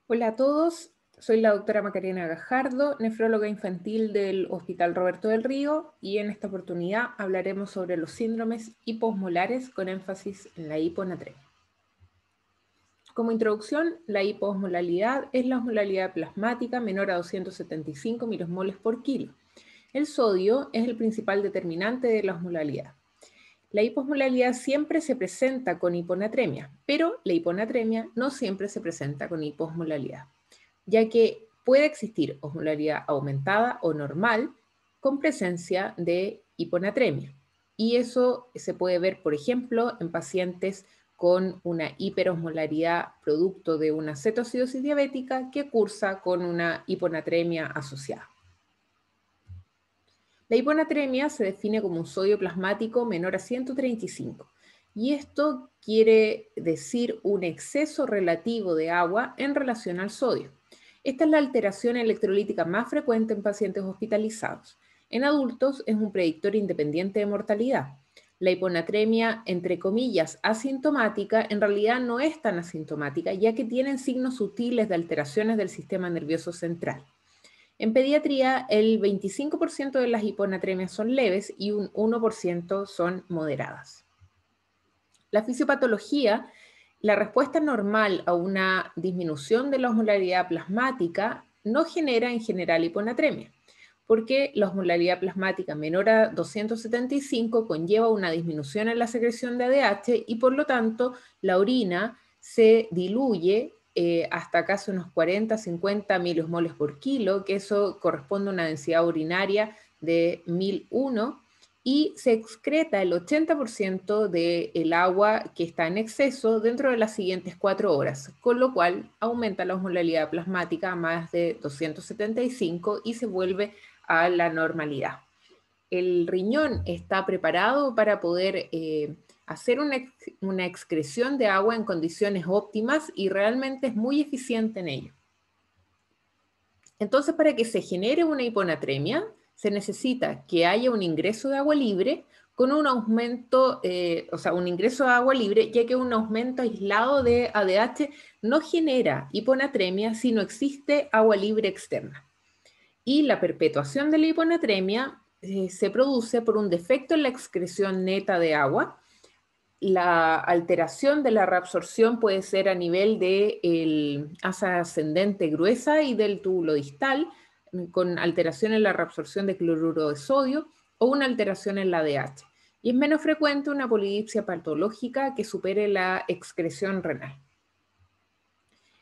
Hola a todos, soy la doctora Macarena Gajardo, nefróloga infantil del Hospital Roberto del Río, y en esta oportunidad hablaremos sobre los síndromes hiposmolares con énfasis en la hiponatremia. Como introducción, la hiposmolalidad es la osmolalidad plasmática menor a 275 milosmoles por kilo. El sodio es el principal determinante de la osmolalidad. La hiposmolalidad siempre se presenta con hiponatremia, pero la hiponatremia no siempre se presenta con hiposmolalidad, ya que puede existir osmolaridad aumentada o normal con presencia de hiponatremia. Y eso se puede ver, por ejemplo, en pacientes con una hiperosmolaridad producto de una cetoacidosis diabética que cursa con una hiponatremia asociada. La hiponatremia se define como un sodio plasmático menor a 135, y esto quiere decir un exceso relativo de agua en relación al sodio. Esta es la alteración electrolítica más frecuente en pacientes hospitalizados. En adultos es un predictor independiente de mortalidad. La hiponatremia, entre comillas, asintomática, en realidad no es tan asintomática, ya que tienen signos sutiles de alteraciones del sistema nervioso central. En pediatría, el 25% de las hiponatremias son leves y un 1% son moderadas. La fisiopatología, la respuesta normal a una disminución de la osmolaridad plasmática no genera en general hiponatremia, porque la osmolaridad plasmática menor a 275 conlleva una disminución en la secreción de ADH y por lo tanto la orina se diluye hasta casi unos 40-50 milosmoles por kilo, que eso corresponde a una densidad urinaria de 1001, y se excreta el 80% del agua que está en exceso dentro de las siguientes 4 horas, con lo cual aumenta la osmolaridad plasmática a más de 275 y se vuelve a la normalidad. El riñón está preparado para poder hacer una excreción de agua en condiciones óptimas y realmente es muy eficiente en ello. Entonces, para que se genere una hiponatremia, se necesita que haya un ingreso de agua libre con un aumento, un ingreso de agua libre, ya que un aumento aislado de ADH no genera hiponatremia si no existe agua libre externa. Y la perpetuación de la hiponatremia se produce por un defecto en la excreción neta de agua. La alteración de la reabsorción puede ser a nivel de asa ascendente gruesa y del túbulo distal, con alteración en la reabsorción de cloruro de sodio o una alteración en la ADH. Y es menos frecuente una polidipsia patológica que supere la excreción renal.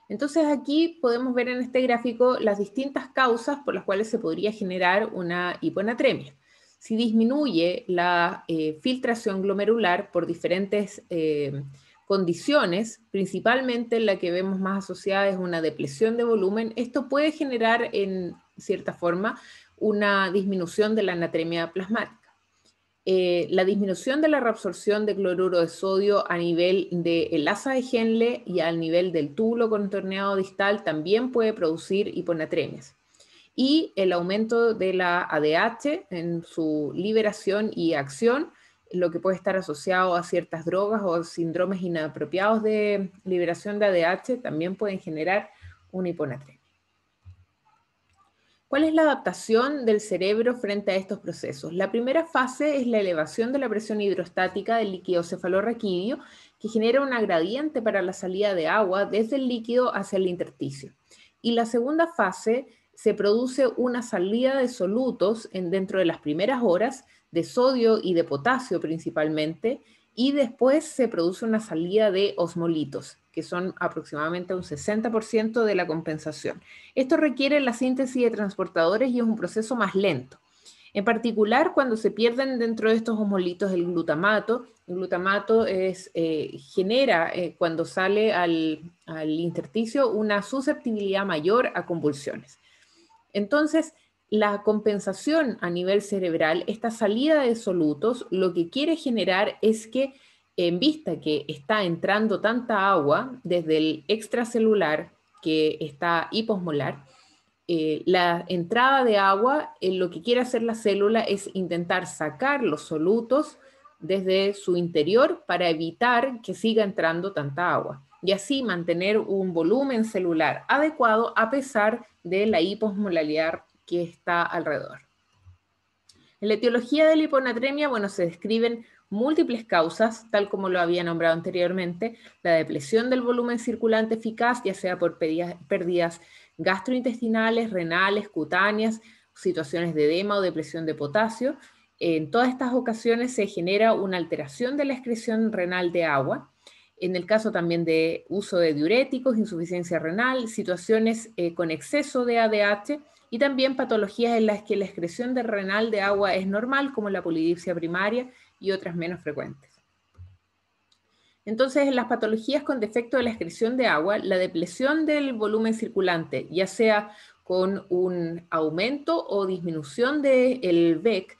Entonces aquí podemos ver en este gráfico las distintas causas por las cuales se podría generar una hiponatremia. Si disminuye la filtración glomerular por diferentes condiciones, principalmente la que vemos más asociada es una depresión de volumen, esto puede generar en cierta forma una disminución de la anatremia plasmática. La disminución de la reabsorción de cloruro de sodio a nivel del asa de Henle y al nivel del túbulo contorneado distal también puede producir hiponatremias. Y el aumento de la ADH en su liberación y acción, lo que puede estar asociado a ciertas drogas o síndromes inapropiados de liberación de ADH, también pueden generar una hiponatremia. ¿Cuál es la adaptación del cerebro frente a estos procesos? La primera fase es la elevación de la presión hidrostática del líquido cefalorraquídeo, que genera una gradiente para la salida de agua desde el líquido hacia el intersticio. Y la segunda fase se produce una salida de solutos dentro de las primeras horas, de sodio y de potasio principalmente, y después se produce una salida de osmolitos, que son aproximadamente un 60% de la compensación. Esto requiere la síntesis de transportadores y es un proceso más lento. En particular, cuando se pierden dentro de estos osmolitos el glutamato genera, cuando sale al intersticio, una susceptibilidad mayor a convulsiones. Entonces, la compensación a nivel cerebral, esta salida de solutos, lo que quiere generar es que, en vista que está entrando tanta agua desde el extracelular que está hiposmolar, la entrada de agua, lo que quiere hacer la célula es intentar sacar los solutos desde su interior para evitar que siga entrando tanta agua. y así mantener un volumen celular adecuado a pesar de la hiposmolaridad que está alrededor. En la etiología de la hiponatremia, bueno, se describen múltiples causas, tal como lo había nombrado anteriormente, la depresión del volumen circulante eficaz, ya sea por pérdidas gastrointestinales, renales, cutáneas, situaciones de edema o depresión de potasio. En todas estas ocasiones se genera una alteración de la excreción renal de agua. En el caso también de uso de diuréticos, insuficiencia renal, situaciones con exceso de ADH, y también patologías en las que la excreción de renal de agua es normal, como la polidipsia primaria y otras menos frecuentes. Entonces, en las patologías con defecto de la excreción de agua, la depresión del volumen circulante, ya sea con un aumento o disminución del VEC,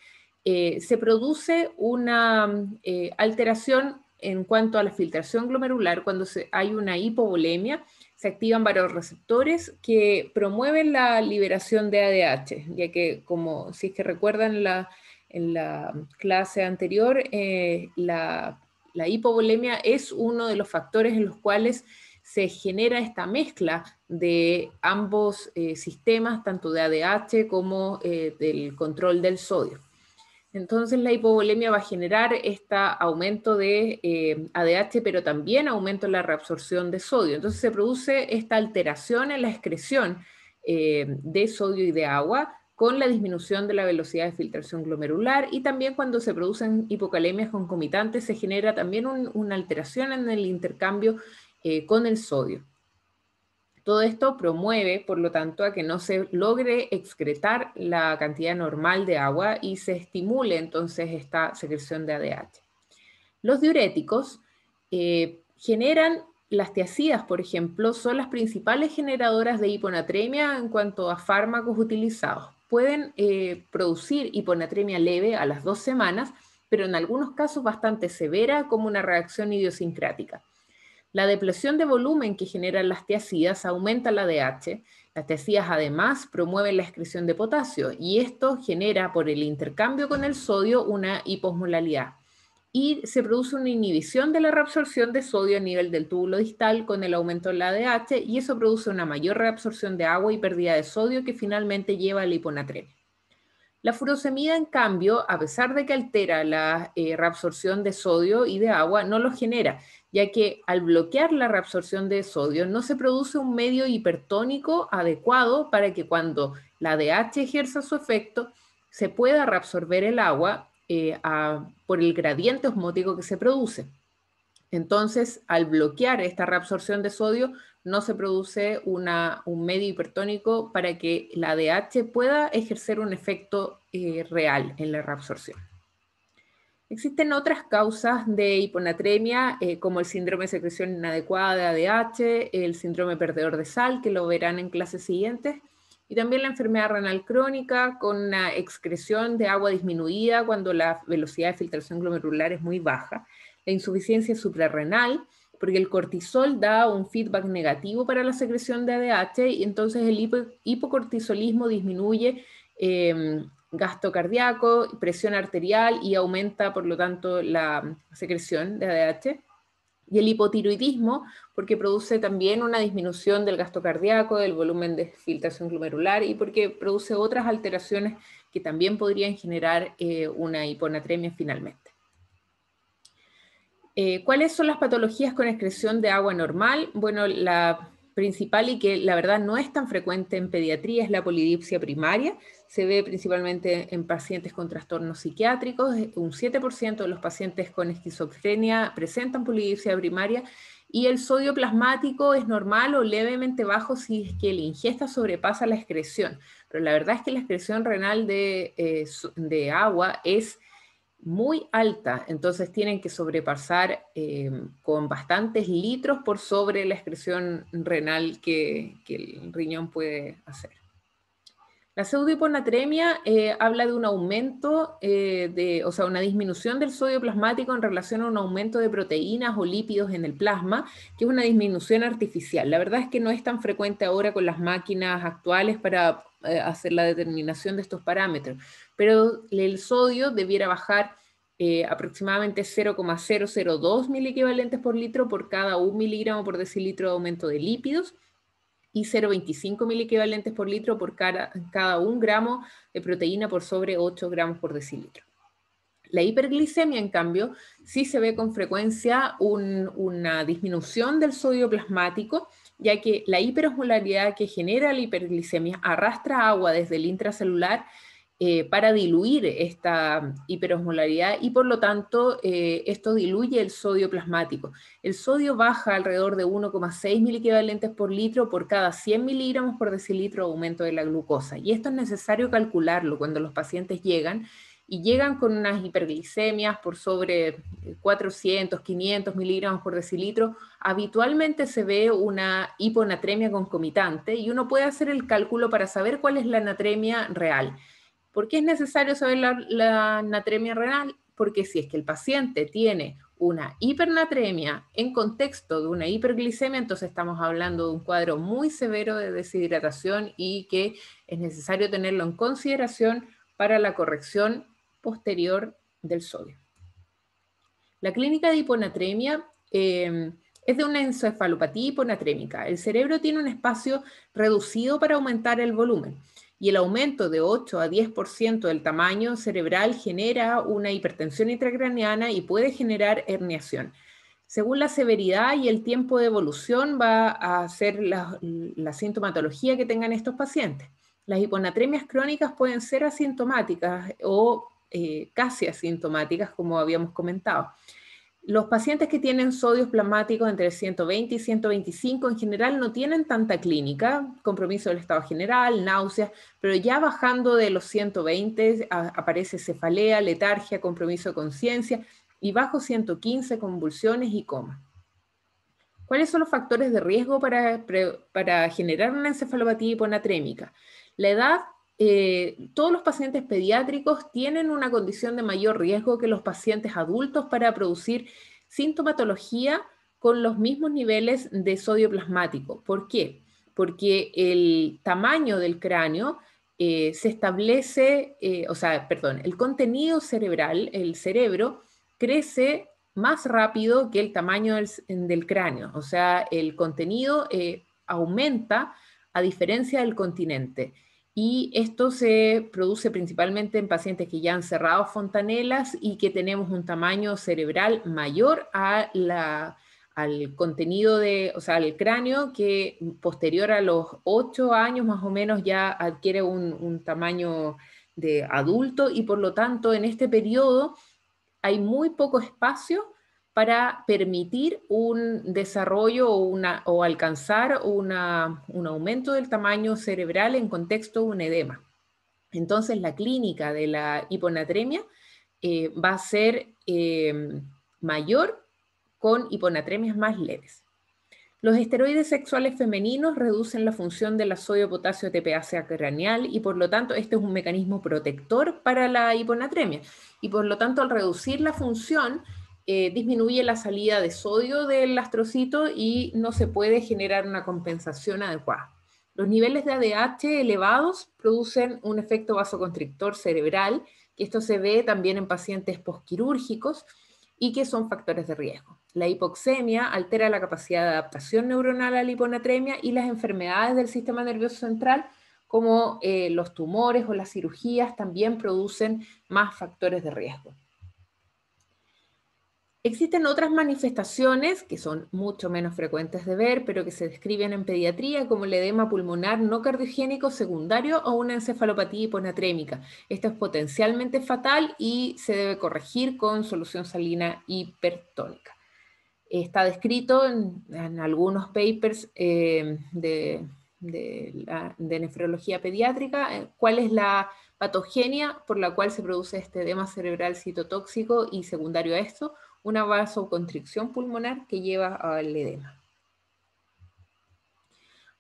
se produce una alteración en cuanto a la filtración glomerular cuando hay una hipovolemia. Se activan varios receptores que promueven la liberación de ADH, ya que, como si es que recuerdan en la clase anterior, la hipovolemia es uno de los factores en los cuales se genera esta mezcla de ambos sistemas, tanto de ADH como del control del sodio. Entonces la hipovolemia va a generar este aumento de ADH, pero también aumento en la reabsorción de sodio. Entonces se produce esta alteración en la excreción de sodio y de agua con la disminución de la velocidad de filtración glomerular, y también cuando se producen hipocalemias concomitantes se genera también una alteración en el intercambio con el sodio. Todo esto promueve, por lo tanto, a que no se logre excretar la cantidad normal de agua y se estimule entonces esta secreción de ADH. Los diuréticos generan las tiazidas, por ejemplo, son las principales generadoras de hiponatremia en cuanto a fármacos utilizados. Pueden producir hiponatremia leve a las 2 semanas, pero en algunos casos bastante severa, como una reacción idiosincrática. La depresión de volumen que generan las tiazidas aumenta la ADH. Las tiazidas además promueven la excreción de potasio y esto genera por el intercambio con el sodio una hiposmolalidad. Y se produce una inhibición de la reabsorción de sodio a nivel del túbulo distal con el aumento de la ADH, y eso produce una mayor reabsorción de agua y pérdida de sodio que finalmente lleva a la hiponatremia. La furosemida, en cambio, a pesar de que altera la reabsorción de sodio y de agua, no lo genera, ya que al bloquear la reabsorción de sodio no se produce un medio hipertónico adecuado para que cuando la ADH ejerza su efecto se pueda reabsorber el agua por el gradiente osmótico que se produce. Entonces, al bloquear esta reabsorción de sodio, no se produce un medio hipertónico para que la ADH pueda ejercer un efecto real en la reabsorción. Existen otras causas de hiponatremia, como el síndrome de secreción inadecuada de ADH, el síndrome perdedor de sal, que lo verán en clases siguientes, y también la enfermedad renal crónica con una excreción de agua disminuida cuando la velocidad de filtración glomerular es muy baja, la insuficiencia suprarrenal, porque el cortisol da un feedback negativo para la secreción de ADH, y entonces el hipocortisolismo disminuye gasto cardíaco, presión arterial, y aumenta, por lo tanto, la secreción de ADH. Y el hipotiroidismo, porque produce también una disminución del gasto cardíaco, del volumen de filtración glomerular, y porque produce otras alteraciones que también podrían generar una hiponatremia finalmente. ¿Cuáles son las patologías con excreción de agua normal? Bueno, la principal, y que la verdad no es tan frecuente en pediatría, es la polidipsia primaria. Se ve principalmente en pacientes con trastornos psiquiátricos. Un 7% de los pacientes con esquizofrenia presentan polidipsia primaria, y el sodio plasmático es normal o levemente bajo si es que la ingesta sobrepasa la excreción. Pero la verdad es que la excreción renal de agua es muy alta, entonces tienen que sobrepasar con bastantes litros por sobre la excreción renal que el riñón puede hacer. La pseudohiponatremia habla de un aumento, o sea, una disminución del sodio plasmático en relación a un aumento de proteínas o lípidos en el plasma, que es una disminución artificial. La verdad es que no es tan frecuente ahora con las máquinas actuales para hacer la determinación de estos parámetros, pero el sodio debiera bajar aproximadamente 0,002 miliequivalentes por litro por cada 1 miligramo por decilitro de aumento de lípidos y 0,25 miliequivalentes por litro por cada 1 gramo de proteína por sobre 8 gramos por decilitro. La hiperglicemia, en cambio, sí se ve con frecuencia una disminución del sodio plasmático, ya que la hiperosmolaridad que genera la hiperglicemia arrastra agua desde el intracelular para diluir esta hiperosmolaridad y por lo tanto esto diluye el sodio plasmático. El sodio baja alrededor de 1,6 miliequivalentes por litro por cada 100 miligramos por decilitro de aumento de la glucosa. Y esto es necesario calcularlo cuando los pacientes llegan con unas hiperglicemias por sobre 400, 500 miligramos por decilitro. Habitualmente se ve una hiponatremia concomitante y uno puede hacer el cálculo para saber cuál es la natremia real. ¿Por qué es necesario saber la natremia renal? Porque si es que el paciente tiene una hipernatremia en contexto de una hiperglicemia, entonces estamos hablando de un cuadro muy severo de deshidratación y que es necesario tenerlo en consideración para la corrección posterior del sodio. La clínica de hiponatremia es de una encefalopatía hiponatrémica. El cerebro tiene un espacio reducido para aumentar el volumen y el aumento de 8 a 10% del tamaño cerebral genera una hipertensión intracraneana y puede generar herniación. Según la severidad y el tiempo de evolución va a ser la sintomatología que tengan estos pacientes. Las hiponatremias crónicas pueden ser asintomáticas o casi asintomáticas, como habíamos comentado. Los pacientes que tienen sodios plasmáticos entre 120 y 125 en general no tienen tanta clínica, compromiso del estado general, náuseas, pero ya bajando de los 120 aparece cefalea, letargia, compromiso de conciencia y bajo 115 convulsiones y coma. ¿Cuáles son los factores de riesgo para generar una encefalopatía hiponatrémica? La edad. Todos los pacientes pediátricos tienen una condición de mayor riesgo que los pacientes adultos para producir sintomatología con los mismos niveles de sodio plasmático. ¿Por qué? Porque el tamaño del cráneo se establece, el contenido cerebral, el cerebro, crece más rápido que el tamaño del cráneo. O sea, el contenido aumenta a diferencia del continente. Y esto se produce principalmente en pacientes que ya han cerrado fontanelas y que tenemos un tamaño cerebral mayor al contenido al cráneo, que posterior a los 8 años más o menos ya adquiere un tamaño de adulto y por lo tanto en este periodo hay muy poco espacio para permitir un desarrollo o alcanzar un aumento del tamaño cerebral en contexto de un edema. Entonces, la clínica de la hiponatremia va a ser mayor con hiponatremias más leves. Los esteroides sexuales femeninos reducen la función de la sodio-potasio ATPase craneal y por lo tanto este es un mecanismo protector para la hiponatremia y por lo tanto al reducir la función disminuye la salida de sodio del astrocito y no se puede generar una compensación adecuada. Los niveles de ADH elevados producen un efecto vasoconstrictor cerebral, que esto se ve también en pacientes posquirúrgicos y que son factores de riesgo. La hipoxemia altera la capacidad de adaptación neuronal a la hiponatremia y las enfermedades del sistema nervioso central, como los tumores o las cirugías, también producen más factores de riesgo. Existen otras manifestaciones que son mucho menos frecuentes de ver, pero que se describen en pediatría como el edema pulmonar no cardiogénico secundario o una encefalopatía hiponatrémica. Esto es potencialmente fatal y se debe corregir con solución salina hipertónica. Está descrito en algunos papers de nefrología pediátrica cuál es la patogenia por la cual se produce este edema cerebral citotóxico y secundario a esto, una vasoconstricción pulmonar que lleva al edema.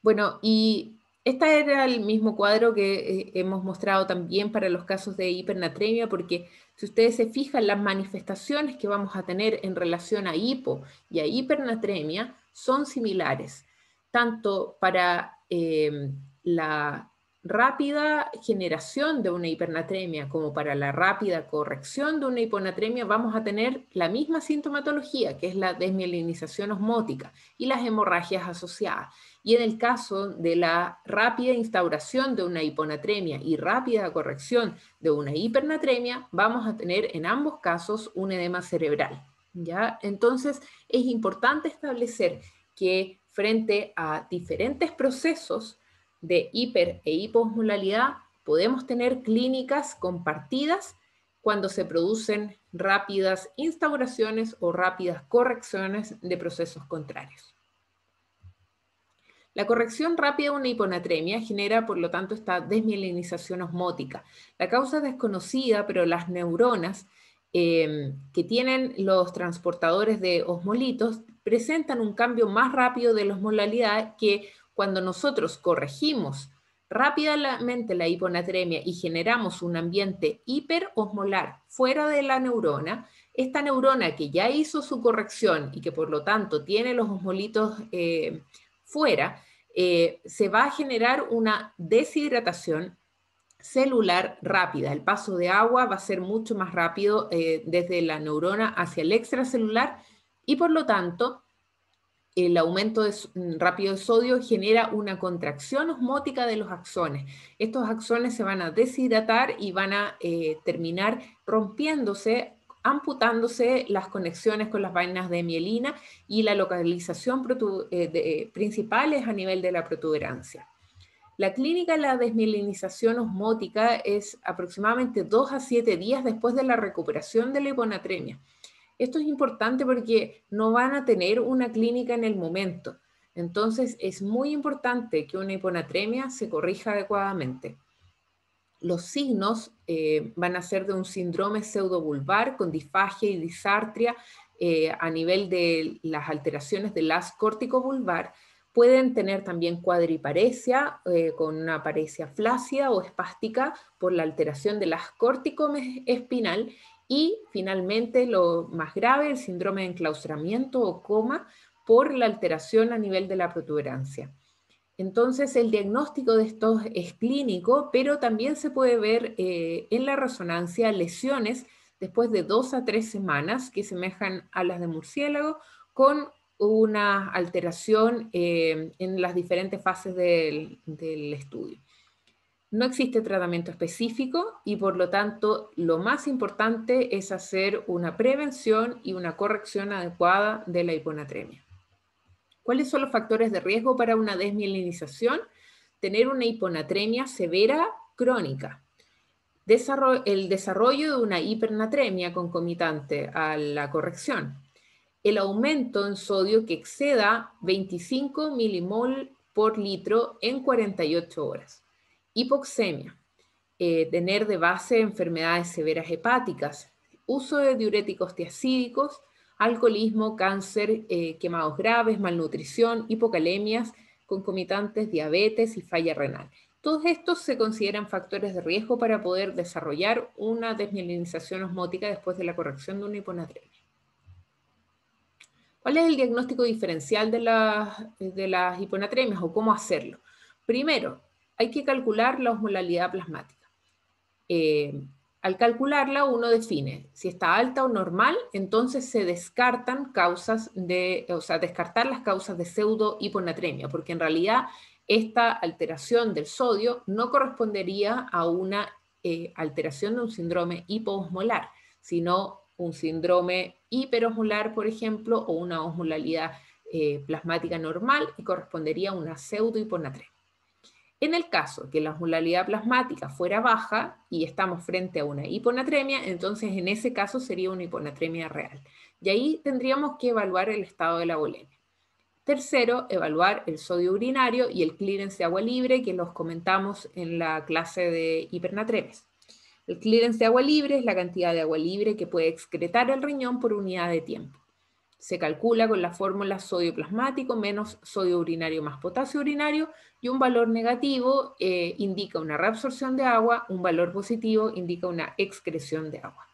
Bueno, y este era el mismo cuadro que hemos mostrado también para los casos de hipernatremia, porque si ustedes se fijan, las manifestaciones que vamos a tener en relación a hipo y a hipernatremia son similares, tanto para la rápida generación de una hipernatremia como para la rápida corrección de una hiponatremia, vamos a tener la misma sintomatología, que es la desmielinización osmótica y las hemorragias asociadas. Y en el caso de la rápida instauración de una hiponatremia y rápida corrección de una hipernatremia, vamos a tener en ambos casos un edema cerebral, ¿ya? Entonces, es importante establecer que frente a diferentes procesos de hiper e hiposmolalidad, podemos tener clínicas compartidas cuando se producen rápidas instauraciones o rápidas correcciones de procesos contrarios. La corrección rápida de una hiponatremia genera, por lo tanto, esta desmielinización osmótica. La causa es desconocida, pero las neuronas que tienen los transportadores de osmolitos presentan un cambio más rápido de la osmolalidad que cuando nosotros corregimos rápidamente la hiponatremia y generamos un ambiente hiperosmolar fuera de la neurona, esta neurona que ya hizo su corrección y que por lo tanto tiene los osmolitos fuera, se va a generar una deshidratación celular rápida. El paso de agua va a ser mucho más rápido desde la neurona hacia el extracelular y por lo tanto el aumento rápido de sodio genera una contracción osmótica de los axones. Estos axones se van a deshidratar y van a terminar rompiéndose, amputándose las conexiones con las vainas de mielina y la localización principal es a nivel de la protuberancia. La clínica de la desmielinización osmótica es aproximadamente 2 a 7 días después de la recuperación de la hiponatremia. Esto es importante porque no van a tener una clínica en el momento. Entonces, es muy importante que una hiponatremia se corrija adecuadamente. Los signos van a ser de un síndrome pseudovulvar con disfagia y disartria a nivel de las alteraciones del haz córtico-vulvar. Pueden tener también cuadriparesia con una paresia flácida o espástica por la alteración del haz córtico-espinal y finalmente lo más grave, el síndrome de enclaustramiento o coma por la alteración a nivel de la protuberancia. Entonces, el diagnóstico de estos es clínico, pero también se puede ver en la resonancia lesiones después de 2 a 3 semanas que semejan a las de murciélago con una alteración en las diferentes fases del estudio. No existe tratamiento específico y por lo tanto lo más importante es hacer una prevención y una corrección adecuada de la hiponatremia. ¿Cuáles son los factores de riesgo para una desmielinización? Tener una hiponatremia severa crónica. El desarrollo de una hipernatremia concomitante a la corrección. El aumento en sodio que exceda 25 milimol por litro en 48 horas. Hipoxemia. Tener de base enfermedades severas hepáticas. Uso de diuréticos tiacídicos, alcoholismo, cáncer, quemados graves, malnutrición, hipocalemias, concomitantes, diabetes y falla renal. Todos estos se consideran factores de riesgo para poder desarrollar una desmielinización osmótica después de la corrección de una hiponatremia. ¿Cuál es el diagnóstico diferencial de las hiponatremias o cómo hacerlo? Primero, hay que calcular la osmolalidad plasmática. Al calcularla, uno define si está alta o normal, entonces se descartan descartar las causas de pseudo-hiponatremia, porque en realidad esta alteración del sodio no correspondería a una alteración de un síndrome hipoosmolar, sino un síndrome hiperosmolar, por ejemplo, o una osmolalidad plasmática normal y correspondería a una pseudo-hiponatremia. En el caso que la osmolalidad plasmática fuera baja y estamos frente a una hiponatremia, entonces en ese caso sería una hiponatremia real. Y ahí tendríamos que evaluar el estado de la volemia. Tercero, evaluar el sodio urinario y el clearance de agua libre, que los comentamos en la clase de hipernatremias. El clearance de agua libre es la cantidad de agua libre que puede excretar el riñón por unidad de tiempo. Se calcula con la fórmula sodio plasmático menos sodio urinario más potasio urinario y un valor negativo indica una reabsorción de agua, un valor positivo indica una excreción de agua.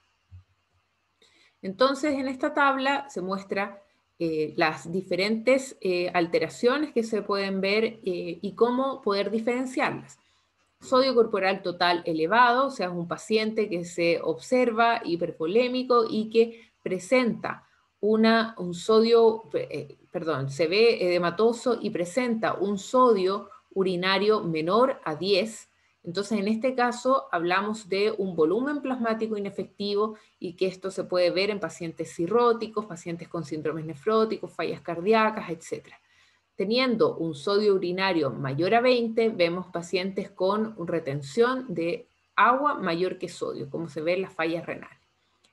Entonces, en esta tabla se muestra las diferentes alteraciones que se pueden ver y cómo poder diferenciarlas. Sodio corporal total elevado, o sea, es un paciente que se observa hipervolémico y que presenta se ve edematoso y presenta un sodio urinario menor a 10. Entonces, en este caso, hablamos de un volumen plasmático inefectivo y que esto se puede ver en pacientes cirróticos, pacientes con síndromes nefróticos, fallas cardíacas, etc. Teniendo un sodio urinario mayor a 20, vemos pacientes con retención de agua mayor que sodio, como se ve en las fallas renales.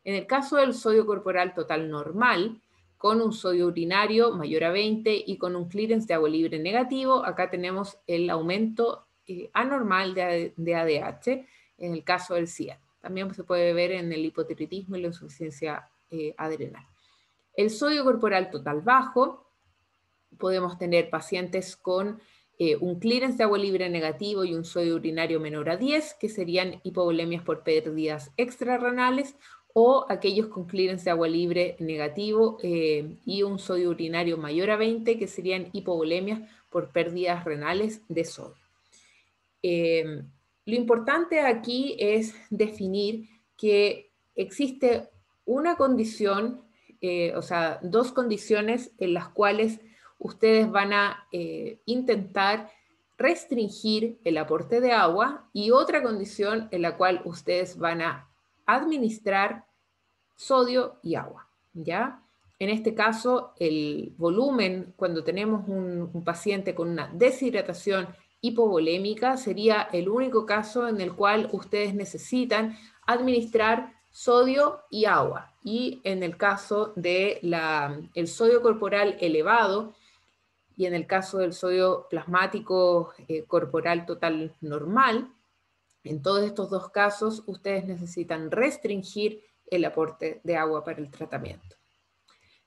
En el caso del sodio corporal total normal, con un sodio urinario mayor a 20 y con un clearance de agua libre negativo, acá tenemos el aumento anormal de ADH en el caso del CIA. También se puede ver en el hipotiroidismo y la insuficiencia adrenal. El sodio corporal total bajo, podemos tener pacientes con un clearance de agua libre negativo y un sodio urinario menor a 10, que serían hipovolemias por pérdidas extrarrenales, o aquellos con clearance de agua libre negativo y un sodio urinario mayor a 20, que serían hipovolemias por pérdidas renales de sodio. Lo importante aquí es definir que existe una condición, o sea, dos condiciones en las cuales ustedes van a intentar restringir el aporte de agua y otra condición en la cual ustedes van a administrar sodio y agua, ¿ya? En este caso, el volumen, cuando tenemos un paciente con una deshidratación hipovolémica, sería el único caso en el cual ustedes necesitan administrar sodio y agua. Y en el caso del sodio corporal elevado y en el caso del sodio plasmático corporal total normal, en todos estos dos casos, ustedes necesitan restringir el aporte de agua para el tratamiento.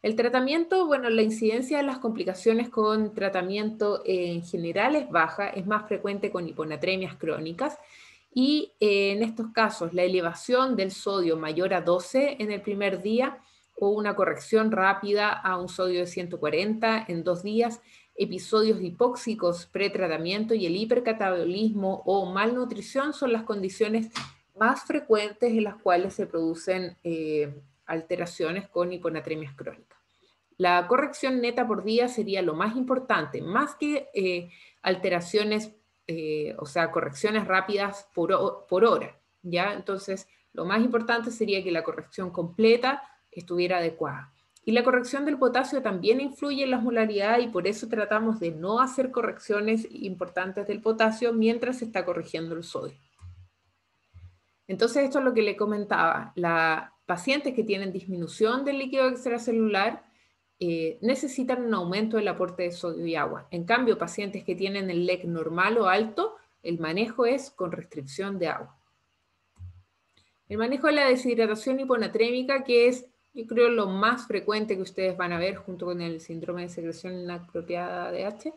El tratamiento, bueno, la incidencia de las complicaciones con tratamiento en general es baja, es más frecuente con hiponatremias crónicas y en estos casos la elevación del sodio mayor a 12 en el primer día o una corrección rápida a un sodio de 140 en 2 días, episodios hipóxicos pretratamiento y el hipercatabolismo o malnutrición son las condiciones más frecuentes en las cuales se producen alteraciones con hiponatremias crónicas. La corrección neta por día sería lo más importante, más que alteraciones, o sea, correcciones rápidas por hora, ¿ya? Entonces, lo más importante sería que la corrección completa estuviera adecuada. Y la corrección del potasio también influye en la osmolaridad y por eso tratamos de no hacer correcciones importantes del potasio mientras se está corrigiendo el sodio. Entonces, esto es lo que le comentaba. Las pacientes que tienen disminución del líquido extracelular necesitan un aumento del aporte de sodio y agua. En cambio, pacientes que tienen el LEC normal o alto, el manejo es con restricción de agua. El manejo de la deshidratación hiponatrémica, que es, yo creo, lo más frecuente que ustedes van a ver junto con el síndrome de secreción inapropiada de ADH.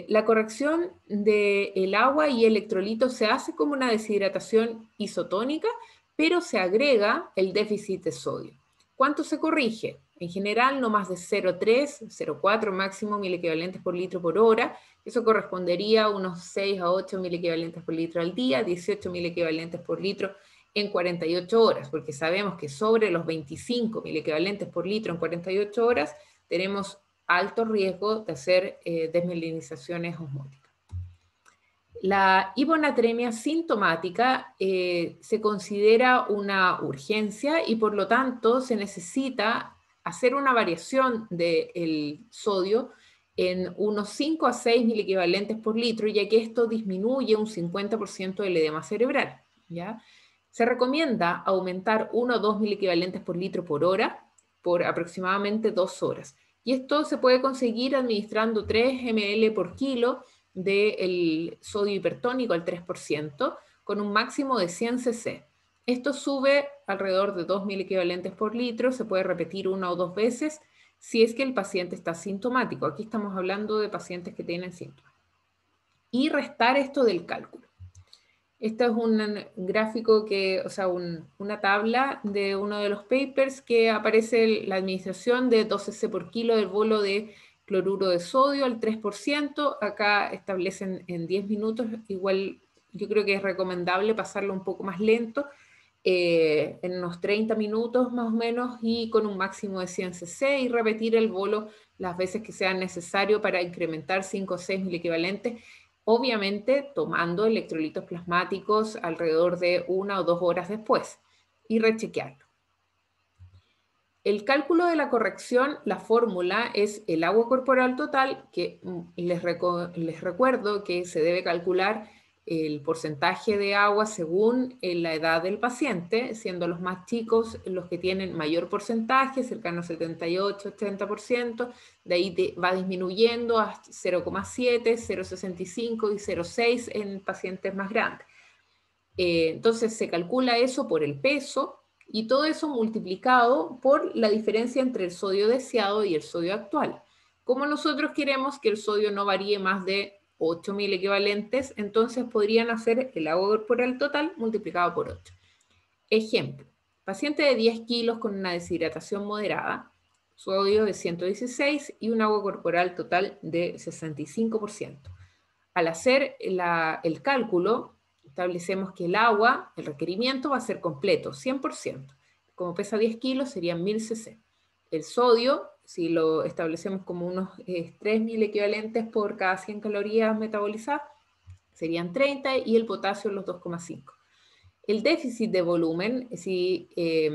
La corrección del agua y electrolitos se hace como una deshidratación isotónica, pero se agrega el déficit de sodio. ¿Cuánto se corrige? En general, no más de 0,3, 0,4 máximo milequivalentes por litro por hora. Eso correspondería a unos 6 a 8 milequivalentes por litro al día, 18 milequivalentes por litro en 48 horas, porque sabemos que sobre los 25 milequivalentes por litro en 48 horas tenemos alto riesgo de hacer desmielinizaciones osmóticas. La hiponatremia sintomática se considera una urgencia y por lo tanto se necesita hacer una variación del sodio en unos 5 a 6 milequivalentes por litro, ya que esto disminuye un 50% del edema cerebral, ¿ya? Se recomienda aumentar 1 o 2 milequivalentes por litro por hora por aproximadamente 2 horas. Y esto se puede conseguir administrando 3 ml por kilo del sodio hipertónico al 3%, con un máximo de 100 cc. Esto sube alrededor de 2 milequivalentes por litro, se puede repetir 1 o 2 veces si es que el paciente está sintomático. Aquí estamos hablando de pacientes que tienen síntomas. Y restar esto del cálculo. Este es un gráfico que, o sea, una tabla de uno de los papers que aparece la administración de 2 cc por kilo del bolo de cloruro de sodio al 3%. Acá establecen en 10 minutos, igual Yo creo que es recomendable pasarlo un poco más lento, en unos 30 minutos más o menos y con un máximo de 100 cc y repetir el bolo las veces que sea necesario para incrementar 5 o 6 miliequivalentes, obviamente tomando electrolitos plasmáticos alrededor de 1 o 2 horas después y rechequearlo. El cálculo de la corrección, la fórmula es el agua corporal total, que les recuerdo que se debe calcular el porcentaje de agua según la edad del paciente, siendo los más chicos los que tienen mayor porcentaje, cercano al 78-80%, de ahí va disminuyendo a 0,7, 0,65 y 0,6 en pacientes más grandes. Entonces se calcula eso por el peso y todo eso multiplicado por la diferencia entre el sodio deseado y el sodio actual. Como nosotros queremos que el sodio no varíe más de 8.000 equivalentes, entonces podrían hacer el agua corporal total multiplicado por 8. Ejemplo, paciente de 10 kilos con una deshidratación moderada, sodio de 116 y un agua corporal total de 65%. Al hacer el cálculo, establecemos que el agua, el requerimiento va a ser completo, 100%. Como pesa 10 kilos, serían 1000 cc. El sodio, si lo establecemos como unos 3000 equivalentes por cada 100 calorías metabolizadas, serían 30 y el potasio los 2,5. El déficit de volumen, si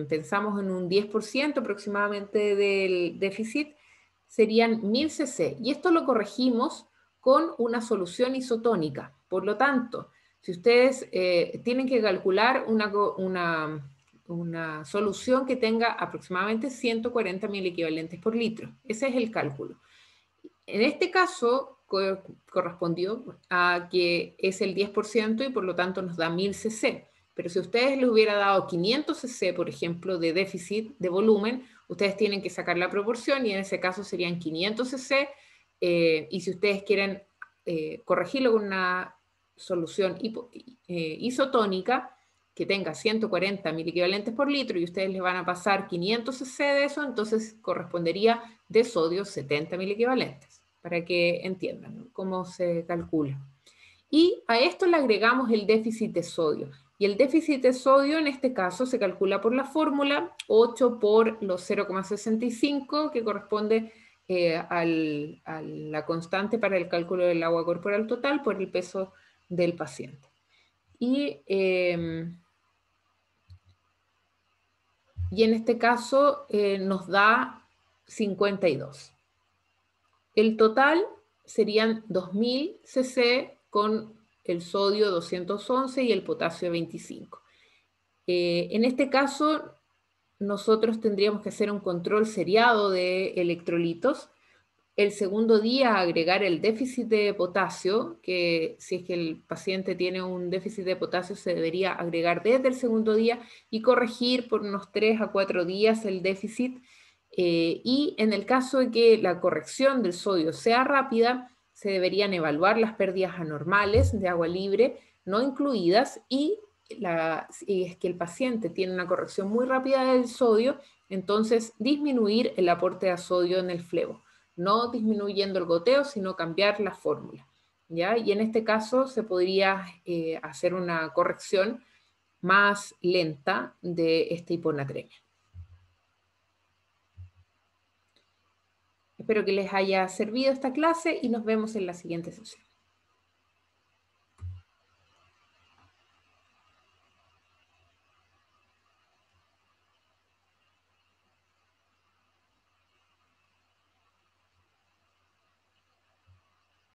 pensamos en un 10% aproximadamente del déficit, serían 1000 cc. Y esto lo corregimos con una solución isotónica. Por lo tanto, si ustedes tienen que calcular una solución que tenga aproximadamente 140.000 equivalentes por litro. Ese es el cálculo. En este caso, correspondió a que es el 10% y por lo tanto nos da 1000 cc. Pero si ustedes les hubiera dado 500 cc, por ejemplo, de déficit de volumen, ustedes tienen que sacar la proporción y en ese caso serían 500 cc. Y si ustedes quieren corregirlo con una solución isotónica que tenga 140 mil equivalentes por litro y ustedes les van a pasar 500 cc de eso, entonces correspondería de sodio 70.000 equivalentes, para que entiendan, ¿no?, cómo se calcula. Y a esto le agregamos el déficit de sodio. Y el déficit de sodio en este caso se calcula por la fórmula 8 por los 0,65, que corresponde a la constante para el cálculo del agua corporal total por el peso del paciente. Y en este caso nos da 52. El total serían 2000 cc con el sodio 211 y el potasio 25. En este caso, nosotros tendríamos que hacer un control seriado de electrolitos. El segundo día agregar el déficit de potasio, que si es que el paciente tiene un déficit de potasio se debería agregar desde el segundo día y corregir por unos 3 a 4 días el déficit. Y en el caso de que la corrección del sodio sea rápida, se deberían evaluar las pérdidas anormales de agua libre no incluidas y si es que el paciente tiene una corrección muy rápida del sodio, entonces disminuir el aporte de sodio en el flebo, no disminuyendo el goteo, sino cambiar la fórmula, ¿ya? Y en este caso se podría hacer una corrección más lenta de esta hiponatremia. Espero que les haya servido esta clase y nos vemos en la siguiente sesión.